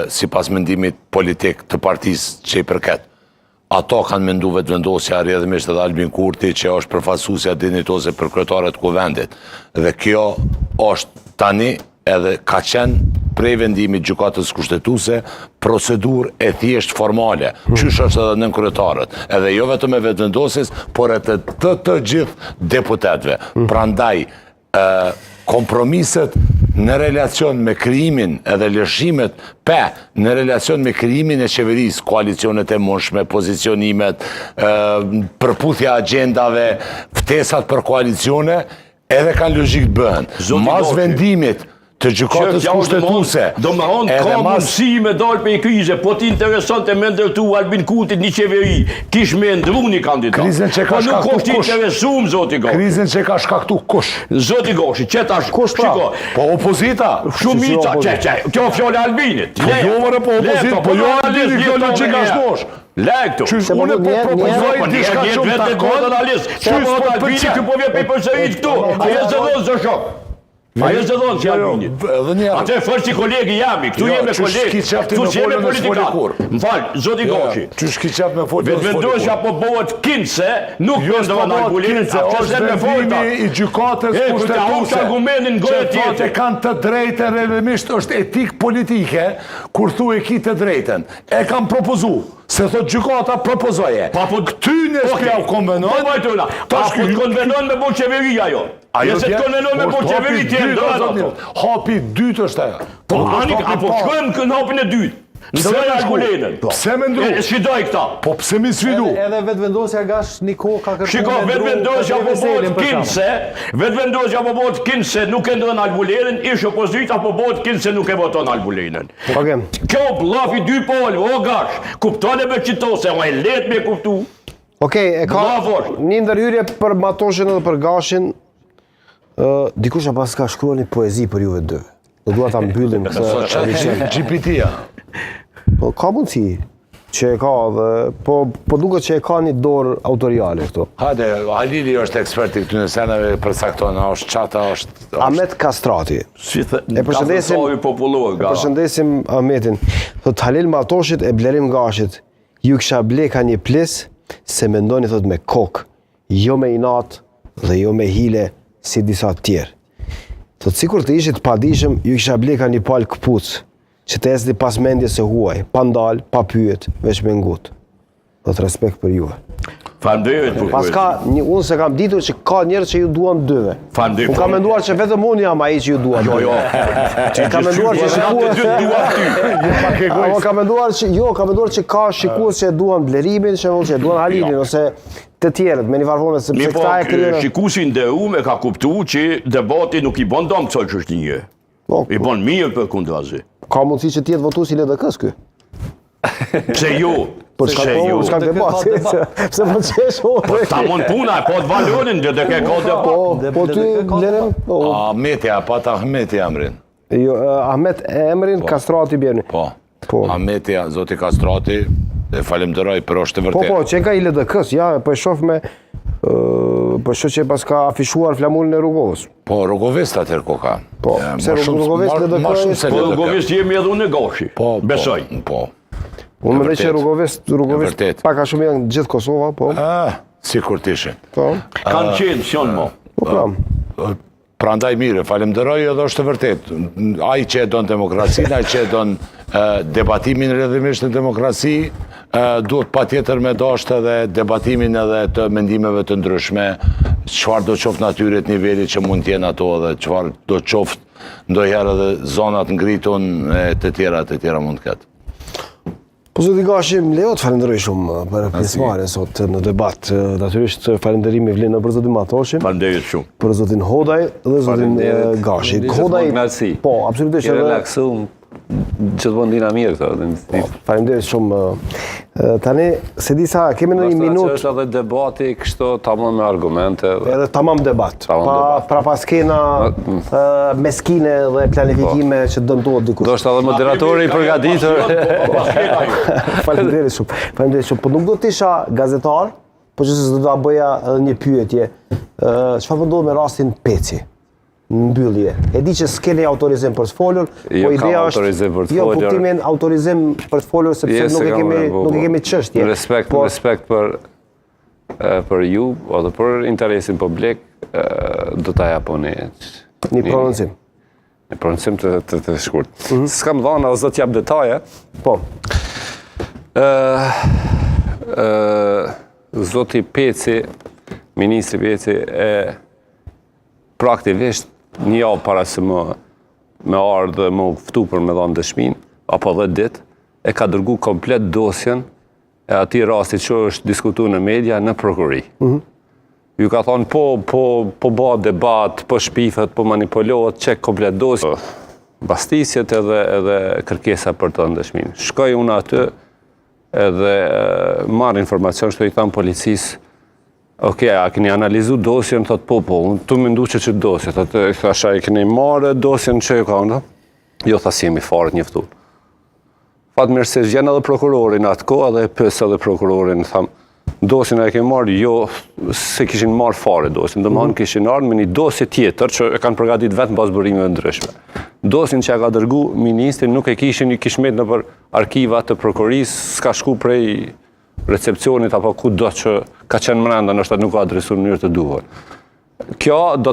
si pas mendimit politik të partisë që i përket. Ato kanë mendu vetëvendosja rrjedhimisht edhe Albin Kurti, që është përfaqësuesja dinjitose për kryetarët e kuvendit. Dhe kjo është tani edhe ka qenë prej vendimit gjykatës kushtetuese procedurë e thjesht formale, qysh është edhe nën kryetarët, edhe jo vetëm e vetëvendosjes, por e të gjithë deputetëve. Prandaj kompromiset në relacion me krijimin edhe lëshimet në relacion me krijimin e qeverisë, koalicionet e mundshme, pozicionimet, përputhja agjendave, ftesat për koalicione, edhe kanë logjik të bëhen. Mas vendimit të gjykatës kushtetuese. Do më thonë ka mundësi me dalë për i krize, po ti interesante me ndërtu Albin Kurtit një qeveri, kish me ndru një kandidat. Krizën që ka shkaktu kush? Interesum, zoti Goshi. Krizën që ka shkaktu kush? Zoti Goshi, që tash, shiko. Po opozita? Shumica, kjo fjole Albinit. Jo vërë po opozita, po jo Albinit, kjo logjik është mosh. Lek të. Unë po propozoj diçka shumë të analistë. Që po të Albinit, që po vje për i përsërit këtu. Aje zë dhonë zë shok. Ajo zë dhonë që Albinit. Ate fërë si kolegi jami, këtu jemi kolegi, këtu jemi politikarë. Më falë, zoti Goshi. Qysh ki qep me folë? Vetëvendosja po bëhet kinse, nuk pëndëvan Albulinit, që me folta. I gjykatës kushtetuese, që thote kanë të drejten, rrëdhëmisht është etik politike, kur thu e ki të drejten. E kam propozu, se thot gjykata propozoje. Këty në shkja u konvenon, apo të konvenon me bo qeveria jo. Nëse të konvenon me bo qeveri tjenë dërën. Hapi dytë është ajo. Apo shkojmë kënë hapin e dytë. Nëse me Albulinën. Pse me ndru? Sfidoj këta. Po pse mi sfidu? Edhe vetëvendosja gash një kohë ka kërku Shiko, vetëvendosja po bëhet kinse, nuk e ndërën Albulinën, ish opozita po bëhet kinse, nuk e voton Albulinën. Kjo blafi dy polë, o gash, kuptone me qitose, o e let me kuptu. Okej, e ka një ndërhyrje për Matoshin edhe për Gashin, dikush e pas ka shkruar një poezi për juve dy. Do dua ta mbyllim këtë GPT-ja. Po ka mundësi që e ka dhe, po duket që e ka një dorë autoriale këto. Hajde, Halili është ekspert i këtyre senave, përcakton, është çata, është Ahmet Kastrati. E përshëndesim Ahmetin. Thot Halil Matoshit e Blerim Gashit, ju kisha ble ka një plis, se mendoni thot me kokë, jo me inat dhe jo me hile si disa tjerë. Thot sikur të ishit padishëm, ju kisha ble ka një palë këpucë, që të esni pas mendje se huaj, pa ndal, pa pyet, veç me ngut. Thot respekt për juve. Faleminderit për pas ka, unë se kam ditur që ka njerë që ju duan dyve. Unë kam menduar që vetëm unë jam ai që ju duan dyve. Jo. Kam menduar që ka shikues që duan Blerimin, që duan Halilin, ose të tjerët, me një farforme, sepse këta e kryen. Shikuesi nderuar me ka kuptuar që debati nuk i bën dëm kësaj çështje. I bën mirë për kundrazi. Ka mundësi që tjetë votu si LDK-s ky? Pse jo? Pse jo? S'ka debat. Pse po qesh o? Ta mund puna, po të valorin, dhe të ke ka debat. Po ty, Blerim? Ahmeti, apat Ahmeti emrin. Jo, Ahmet emrin, Kastrati bjerni. Po. Ahmeti, zoti Kastrati, e falemderoj për është të vërtet. Po, që ka i LDK-s, ja, po e shoh me... Po shoh që pas ka afishuar flamurin e Rrugovës. Po, Rrugovist atër ko ka. Po, se Rrugovist LDK-s... Po, Rrugovist jemi edhe unë e Gashi. Besoj. Po. Unë më dhe që Rrugovist pak a shumë janë gjithë Kosova, po. Si kur t'ishin. Po. Kanë qenë, s'janë mo. Po, pram. Prandaj mire, falemderoj edhe është të vërtet. Ai që e donë demokracinë, ai që e donë debatimin rrëdhimisht në demokraci, duhet pa tjetër me dashtë edhe debatimin edhe të mendimeve të ndryshme, çfarë do qoftë natyret nivelit që mund t'jenë ato dhe çfarë do qoftë ndonjëherë edhe zonat ngritun të tjera mund të ketë. Po zoti Gashi, më lejo të falenderoj shumë për pjesëmarrjen sot në debat. Natyrisht falenderimi vlen për zotin Matoshin. Falenderit shumë. Për zotin Hodaj dhe zotin Gashi. Hodaj, po, absolutisht. Je relaksum, që të bëndina mirë këta. Falenderit shumë. Tani, se di sa, kemi në një minutë... Që është edhe debati, kështu tamam me argumente. Edhe tamam debat. Pra pas kena meskine dhe planifikime që dëmtuat dikush. Do është edhe moderatori i përgatitur. Falenderit shumë. Po nuk do t'isha gazetar, po që se do t'a bëja edhe një pyetje. Çfarë ndodh me rastin Peci? mbyllje. E di që s'keni autorizim për të folur, po ideja është jo kuptimin autorizim për të folur sepse nuk e kemi çështje. Respekt për ju, edhe për interesin publik, do ta japoni një prononcim. Një prononcim të shkurt. S'kam dhënë as do të jap detaje. Po. Zoti Peci, ministri Peci, praktikisht një javë para se me ardhë dhe më ftu për me dhënë dëshmin, apo 10 ditë, e ka dërgu komplet dosjen e ati rasti që është diskutu në media në prokurori. Ju ka thonë, po ba debat, po shpifet, po manipulohet, qek komplet dosjen. Bastisjet edhe kërkesa për të ndëshmin. Shkoj unë aty edhe marrë informacion, shto i thamë policisë, a keni analizu dosjen, thot po, unë tu më ndu që dosje, thot, thasha, i keni marrë dosjen që ju ka unë, jo, thas jemi farët njëftu. Fatë mirë se gjenë edhe prokurorin atë ko, edhe pësë edhe prokurorin, thamë, dosjen e kemi marrë, jo, se kishin marrë fare dosjen, dhe më hanë kishin arë me një dosje tjetër, që e kanë përgatit vetë në bazë burimeve ndryshme. Dosjen që e ka dërgu ministri nuk e kishin, kishmet në për arkivat të prokurisë, s'ka shku prej recepcionit apo ku do që ka qenë mrenda, nështë nuk ka adresuar në mënyrë të duhur. Kjo do